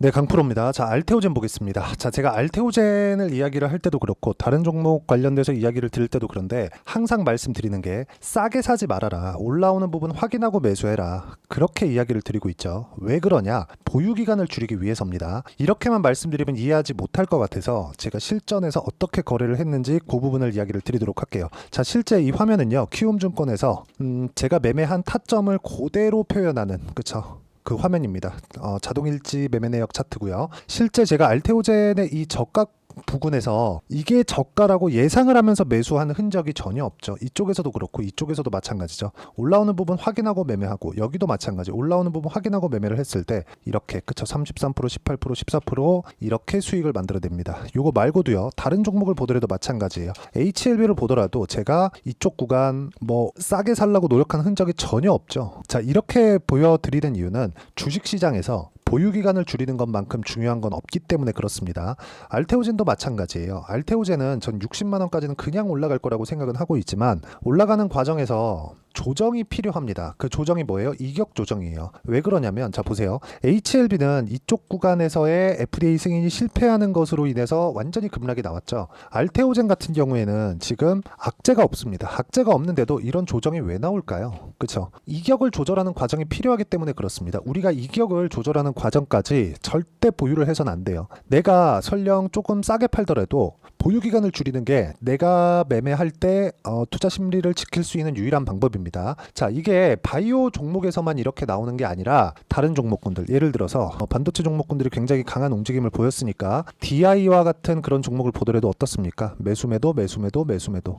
네, 강프로입니다. 자, 알테오젠 보겠습니다. 자, 제가 알테오젠을 이야기를 할 때도 그렇고 다른 종목 관련돼서 이야기를 드릴 때도 그런데 항상 말씀드리는 게 싸게 사지 말아라. 올라오는 부분 확인하고 매수해라. 그렇게 이야기를 드리고 있죠. 왜 그러냐? 보유 기간을 줄이기 위해서입니다. 이렇게만 말씀드리면 이해하지 못할 것 같아서 제가 실전에서 어떻게 거래를 했는지 그 부분을 이야기를 드리도록 할게요. 자, 실제 이 화면은요. 키움증권에서 제가 매매한 타점을 그대로 표현하는, 그쵸? 그 화면입니다. 자동일지 매매 내역 차트고요. 실제 제가 알테오젠의 이 저가 부근에서 이게 저가라고 예상을 하면서 매수하는 흔적이 전혀 없죠. 이쪽에서도 그렇고 이쪽에서도 마찬가지죠. 올라오는 부분 확인하고 매매하고 여기도 마찬가지. 올라오는 부분 확인하고 매매를 했을 때 이렇게 그쵸 33%, 18%, 14% 이렇게 수익을 만들어냅니다. 요거 말고도요. 다른 종목을 보더라도 마찬가지예요. HLB를 보더라도 제가 이쪽 구간 뭐 싸게 살라고 노력한 흔적이 전혀 없죠. 자, 이렇게 보여드리는 이유는 주식시장에서 보유 기간을 줄이는 것만큼 중요한 건 없기 때문에 그렇습니다. 알테오젠도 마찬가지예요. 알테오젠은 전 60만 원까지는 그냥 올라갈 거라고 생각은 하고 있지만 올라가는 과정에서 조정이 필요합니다. 그 조정이 뭐예요? 이격 조정이에요. 왜 그러냐면 자 보세요. HLB는 이쪽 구간에서의 FDA 승인이 실패하는 것으로 인해서 완전히 급락이 나왔죠. 알테오젠 같은 경우에는 지금 악재가 없습니다. 악재가 없는데도 이런 조정이 왜 나올까요? 그렇죠? 이격을 조절하는 과정이 필요하기 때문에 그렇습니다. 우리가 이격을 조절하는 과정까지 절대 보유를 해서는 안 돼요. 내가 설령 조금 싸게 팔더라도 보유 기간을 줄이는 게 내가 매매할 때 투자 심리를 지킬 수 있는 유일한 방법입니다. 자, 이게 바이오 종목에서만 이렇게 나오는 게 아니라 다른 종목군들, 예를 들어서 반도체 종목군들이 굉장히 강한 움직임을 보였으니까 DI와 같은 그런 종목을 보더라도 어떻습니까? 매수매도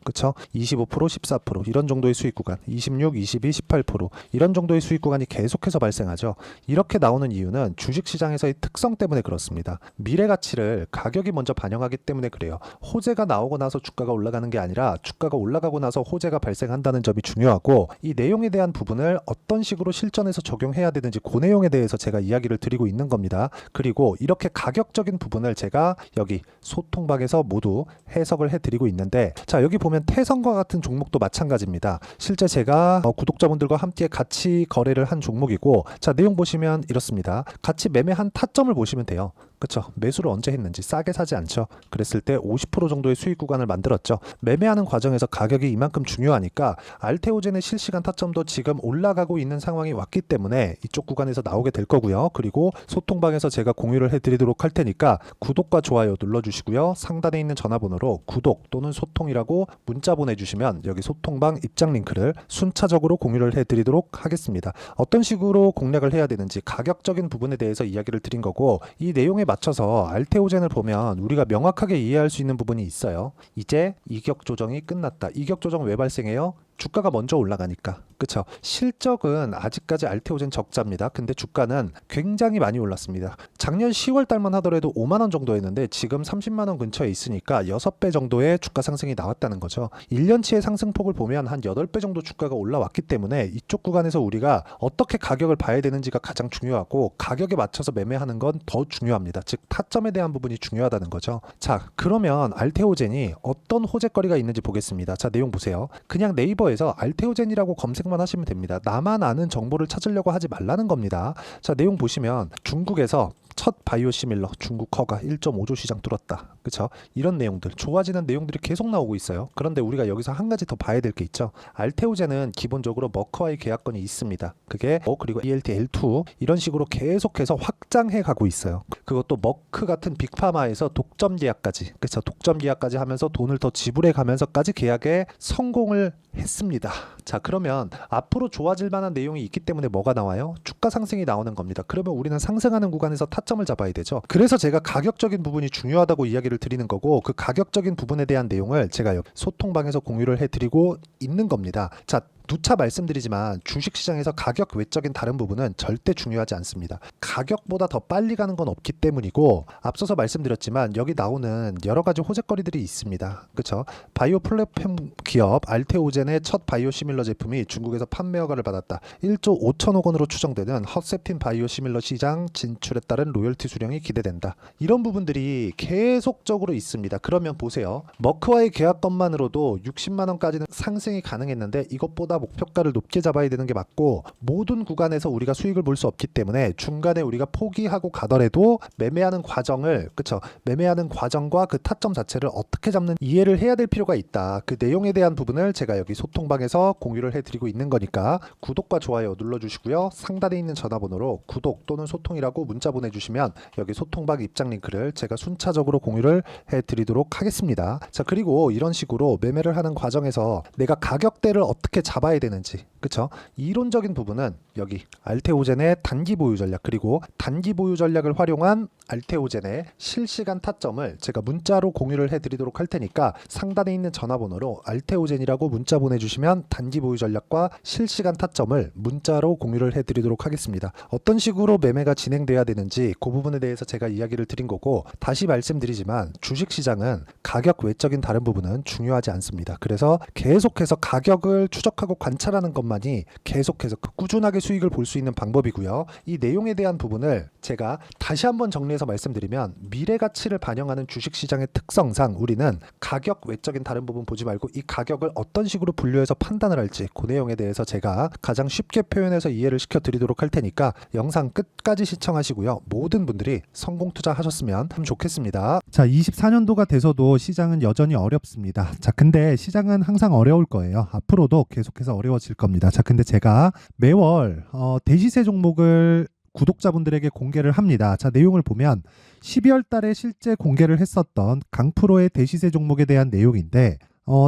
그쵸? 25%, 14% 이런 정도의 수익 구간, 26, 22, 18% 이런 정도의 수익 구간이 계속해서 발생하죠. 이렇게 나오는 이유는 주식시장에서의 특성 때문에 그렇습니다. 미래 가치를 가격이 먼저 반영하기 때문에 그래요. 호재가 나오고 나서 주가가 올라가는 게 아니라 주가가 올라가고 나서 호재가 발생한다는 점이 중요하고 이 내용에 대한 부분을 어떤 식으로 실전에서 적용해야 되는지 그 내용에 대해서 제가 이야기를 드리고 있는 겁니다. 그리고 이렇게 가격적인 부분을 제가 여기 소통방에서 모두 해석을 해드리고 있는데 자 여기 보면 태성과 같은 종목도 마찬가지입니다. 실제 제가 구독자분들과 함께 같이 거래를 한 종목이고 자 내용 보시면 이렇습니다. 같이 매매한 타점을 보시면 돼요. 그쵸? 매수를 언제 했는지 싸게 사지 않죠. 그랬을 때 50% 정도의 수익 구간을 만들었죠. 매매하는 과정에서 가격이 이만큼 중요하니까 알테오젠의 실시간 타점도 지금 올라가고 있는 상황이 왔기 때문에 이쪽 구간에서 나오게 될 거고요. 그리고 소통방에서 제가 공유를 해드리도록 할 테니까 구독과 좋아요 눌러주시고요. 상단에 있는 전화번호로 구독 또는 소통이라고 문자 보내주시면 여기 소통방 입장 링크를 순차적으로 공유를 해드리도록 하겠습니다. 어떤 식으로 공략을 해야 되는지 가격적인 부분에 대해서 이야기를 드린 거고 이 내용에 맞춰서 알테오젠을 보면 우리가 명확하게 이해할 수 있는 부분이 있어요. 이제 이격 조정이 끝났다. 이격 조정 왜 발생해요? 주가가 먼저 올라가니까. 그쵸? 실적은 아직까지 알테오젠 적자입니다. 근데 주가는 굉장히 많이 올랐습니다. 작년 10월 달만 하더라도 5만 원 정도였는데 지금 30만 원 근처에 있으니까 6배 정도의 주가 상승이 나왔다는 거죠. 1년치의 상승폭을 보면 한 8배 정도 주가가 올라왔기 때문에 이쪽 구간에서 우리가 어떻게 가격을 봐야 되는지가 가장 중요하고 가격에 맞춰서 매매하는 건 더 중요합니다. 즉 타점에 대한 부분이 중요하다는 거죠. 자, 그러면 알테오젠이 어떤 호재거리가 있는지 보겠습니다. 자, 내용 보세요. 그냥 네이버에서 알테오젠이라고 검색만 하시면 됩니다. 나만 아는 정보를 찾으려고 하지 말라는 겁니다. 자, 내용 보시면 중국에서 첫 바이오시밀러 중국 허가 1.5조 시장 뚫었다. 그쵸? 이런 내용들, 좋아지는 내용들이 계속 나오고 있어요. 그런데 우리가 여기서 한 가지 더 봐야 될 게 있죠. 알테오젠은 기본적으로 머크와의 계약건이 있습니다. 그게 그리고 ELT-L2 이런 식으로 계속해서 확장해 가고 있어요. 그것도 머크 같은 빅파마에서 독점 계약까지, 그쵸? 독점 계약까지 하면서 돈을 더 지불해 가면서까지 계약에 성공을 했습니다. 자, 그러면 앞으로 좋아질 만한 내용이 있기 때문에 뭐가 나와요? 주가 상승이 나오는 겁니다. 그러면 우리는 상승하는 구간에서 타점을 잡아야 되죠. 그래서 제가 가격적인 부분이 중요하다고 이야기를 드리는 거고 그 가격적인 부분에 대한 내용을 제가 여기 소통방에서 공유를 해드리고 있는 겁니다. 자, 누차 말씀드리지만 주식시장에서 가격 외적인 다른 부분은 절대 중요하지 않습니다. 가격보다 더 빨리 가는 건 없기 때문이고 앞서서 말씀드렸지만 여기 나오는 여러 가지 호재거리들이 있습니다. 그렇죠? 바이오 플랫폼 기업 알테오젠의 첫 바이오시밀러 제품이 중국에서 판매 허가를 받았다. 1조 5천억 원으로 추정되는 허셉틴 바이오시밀러 시장 진출에 따른 로열티 수령이 기대된다. 이런 부분들이 계속적으로 있습니다. 그러면 보세요. 머크와의 계약건만으로도 60만 원까지는 상승이 가능했는데 이것보다 목표가를 높게 잡아야 되는 게 맞고, 모든 구간에서 우리가 수익을 볼 수 없기 때문에 중간에 우리가 포기하고 가더라도 매매하는 과정을, 매매하는 과정과 그 타점 자체를 어떻게 잡는 이해를 해야 될 필요가 있다. 그 내용에 대한 부분을 제가 여기 소통방에서 공유를 해드리고 있는 거니까 구독과 좋아요 눌러주시고요. 상단에 있는 전화번호로 구독 또는 소통이라고 문자 보내주시면 여기 소통방 입장 링크를 제가 순차적으로 공유를 해드리도록 하겠습니다. 자, 그리고 이런 식으로 매매를 하는 과정에서 내가 가격대를 어떻게 잡아야 되는지, 이론적인 부분은 여기 알테오젠의 단기 보유 전략, 그리고 단기 보유 전략을 활용한 알테오젠의 실시간 타점을 제가 문자로 공유를 해드리도록 할 테니까 상단에 있는 전화번호로 알테오젠이라고 문자 보내주시면 단기 보유 전략과 실시간 타점을 문자로 공유를 해드리도록 하겠습니다. 어떤 식으로 매매가 진행돼야 되는지 그 부분에 대해서 제가 이야기를 드린 거고, 다시 말씀드리지만 주식시장은 가격 외적인 다른 부분은 중요하지 않습니다. 그래서 계속해서 가격을 추적하고 관찰하는 것만이 계속해서 꾸준하게 수익을 볼 수 있는 방법이고요. 이 내용에 대한 부분을 제가 다시 한번 정리해서 말씀드리면, 미래 가치를 반영하는 주식시장의 특성상 우리는 가격 외적인 다른 부분 보지 말고 이 가격을 어떤 식으로 분류해서 판단을 할지, 그 내용에 대해서 제가 가장 쉽게 표현해서 이해를 시켜드리도록 할 테니까 영상 끝까지 시청하시고요. 모든 분들이 성공 투자하셨으면 참 좋겠습니다. 자, 24년도가 돼서도 시장은 여전히 어렵습니다. 자, 근데 시장은 항상 어려울 거예요. 앞으로도 계속해서 어려워질 겁니다. 자, 근데 제가 매월 대시세 종목을 구독자분들에게 공개를 합니다. 자, 내용을 보면 12월 달에 실제 공개를 했었던 강프로의 대시세 종목에 대한 내용인데,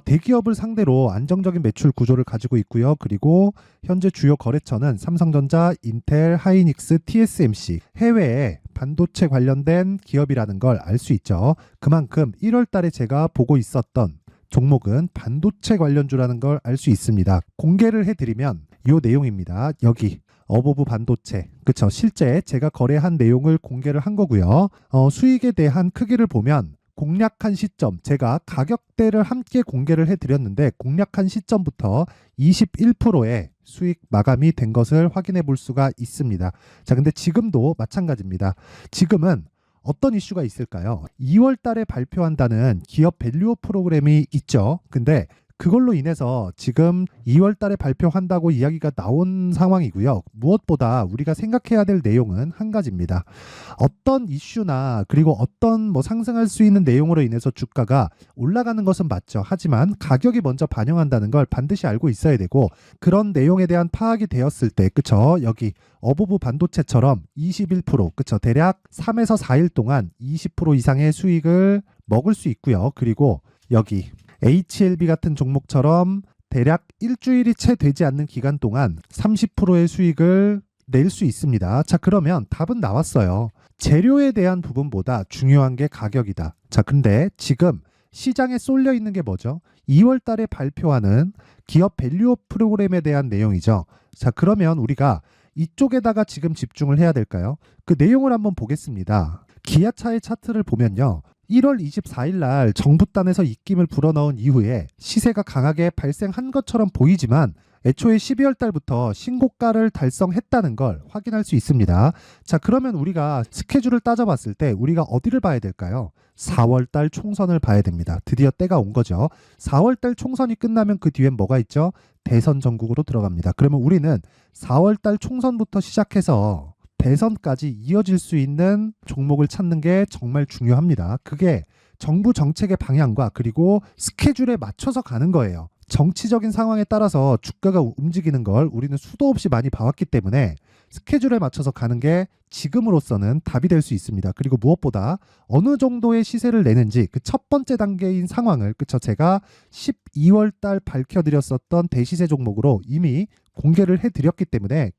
대기업을 상대로 안정적인 매출 구조를 가지고 있고요. 그리고 현재 주요 거래처는 삼성전자, 인텔, 하이닉스, TSMC, 해외에 반도체 관련된 기업이라는 걸 알 수 있죠. 그만큼 1월 달에 제가 보고 있었던 종목은 반도체 관련주라는 걸 알 수 있습니다. 공개를 해드리면 이 내용입니다. 여기 어보브 반도체, 실제 제가 거래한 내용을 공개를 한 거고요. 수익에 대한 크기를 보면 공략한 시점, 제가 가격대를 함께 공개를 해드렸는데 공략한 시점부터 21%의 수익 마감이 된 것을 확인해 볼 수가 있습니다. 자, 근데 지금도 마찬가지입니다. 지금은 어떤 이슈가 있을까요? 2월 달에 발표한다는 기업 밸류업 프로그램이 있죠. 근데 그걸로 인해서 지금 2월 달에 발표한다고 이야기가 나온 상황이고요. 무엇보다 우리가 생각해야 될 내용은 한 가지입니다. 어떤 이슈나 그리고 어떤 상승할 수 있는 내용으로 인해서 주가가 올라가는 것은 맞죠. 하지만 가격이 먼저 반영한다는 걸 반드시 알고 있어야 되고, 그런 내용에 대한 파악이 되었을 때, 여기 어보브 반도체처럼 21%, 대략 3에서 4일 동안 20% 이상의 수익을 먹을 수 있고요. 그리고 여기 HLB 같은 종목처럼 대략 일주일이 채 되지 않는 기간 동안 30%의 수익을 낼 수 있습니다. 자, 그러면 답은 나왔어요. 재료에 대한 부분보다 중요한 게 가격이다. 자, 근데 지금 시장에 쏠려 있는 게 뭐죠? 2월 달에 발표하는 기업 밸류업 프로그램에 대한 내용이죠. 자, 그러면 우리가 이쪽에다가 지금 집중을 해야 될까요? 그 내용을 한번 보겠습니다. 기아차의 차트를 보면요. 1월 24일 날 정부단에서 입김을 불어넣은 이후에 시세가 강하게 발생한 것처럼 보이지만 애초에 12월 달부터 신고가를 달성했다는 걸 확인할 수 있습니다. 자, 그러면 우리가 스케줄을 따져봤을 때 우리가 어디를 봐야 될까요? 4월 달 총선을 봐야 됩니다. 드디어 때가 온 거죠. 4월 달 총선이 끝나면 그 뒤엔 뭐가 있죠? 대선 전국으로 들어갑니다. 그러면 우리는 4월 달 총선부터 시작해서 대선까지 이어질 수 있는 종목을 찾는 게 정말 중요합니다. 그게 정부 정책의 방향과 그리고 스케줄에 맞춰서 가는 거예요. 정치적인 상황에 따라서 주가가 움직이는 걸 우리는 수도 없이 많이 봐왔기 때문에 스케줄에 맞춰서 가는 게 지금으로서는 답이 될 수 있습니다. 그리고 무엇보다 어느 정도의 시세를 내는지 그 첫 번째 단계인 상황을 제가 12월 달 밝혀드렸었던 대시세 종목으로 이미 공개를 해드렸기 때문에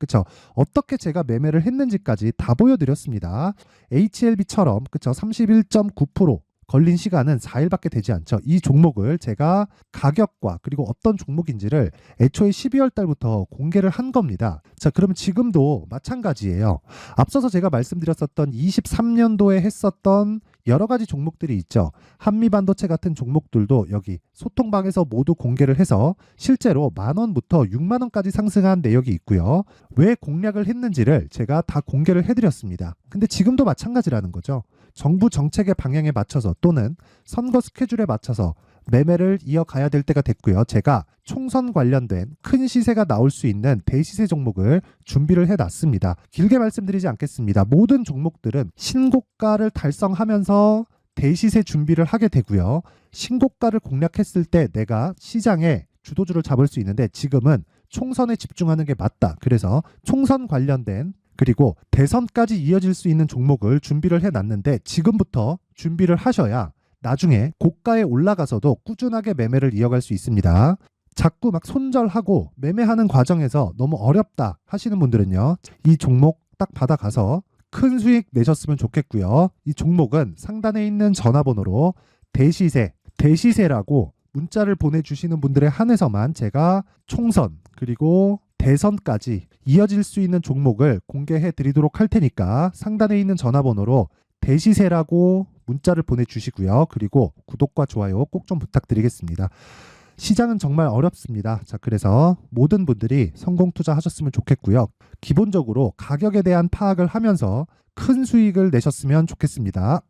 어떻게 제가 매매를 했는지까지 다 보여드렸습니다. HLB처럼 31.9% 걸린 시간은 4일밖에 되지 않죠. 이 종목을 제가 가격과 그리고 어떤 종목인지를 애초에 12월 달부터 공개를 한 겁니다. 자, 그러면 지금도 마찬가지예요. 앞서서 제가 말씀드렸었던 23년도에 했었던 여러 가지 종목들이 있죠. 한미반도체 같은 종목들도 여기 소통방에서 모두 공개를 해서 실제로 10,000원부터 60,000원까지 상승한 내역이 있고요. 왜 공략을 했는지를 제가 다 공개를 해드렸습니다. 근데 지금도 마찬가지라는 거죠. 정부 정책의 방향에 맞춰서 또는 선거 스케줄에 맞춰서 매매를 이어가야 될 때가 됐고요. 제가 총선 관련된 큰 시세가 나올 수 있는 대시세 종목을 준비를 해놨습니다. 길게 말씀드리지 않겠습니다. 모든 종목들은 신고가를 달성하면서 대시세 준비를 하게 되고요. 신고가를 공략했을 때 내가 시장에 주도주를 잡을 수 있는데 지금은 총선에 집중하는 게 맞다. 그래서 총선 관련된 그리고 대선까지 이어질 수 있는 종목을 준비를 해놨는데 지금부터 준비를 하셔야 나중에 고가에 올라가서도 꾸준하게 매매를 이어갈 수 있습니다. 자꾸 막 손절하고 매매하는 과정에서 너무 어렵다 하시는 분들은요. 이 종목 딱 받아가서 큰 수익 내셨으면 좋겠고요. 이 종목은 상단에 있는 전화번호로 대시세라고 문자를 보내주시는 분들에 한해서만 제가 총선 그리고 대선까지 이어질 수 있는 종목을 공개해 드리도록 할 테니까 상단에 있는 전화번호로 대시세라고 문자를 보내주시고요. 그리고 구독과 좋아요 꼭 좀 부탁드리겠습니다. 시장은 정말 어렵습니다. 자, 그래서 모든 분들이 성공 투자하셨으면 좋겠고요. 기본적으로 가격에 대한 파악을 하면서 큰 수익을 내셨으면 좋겠습니다.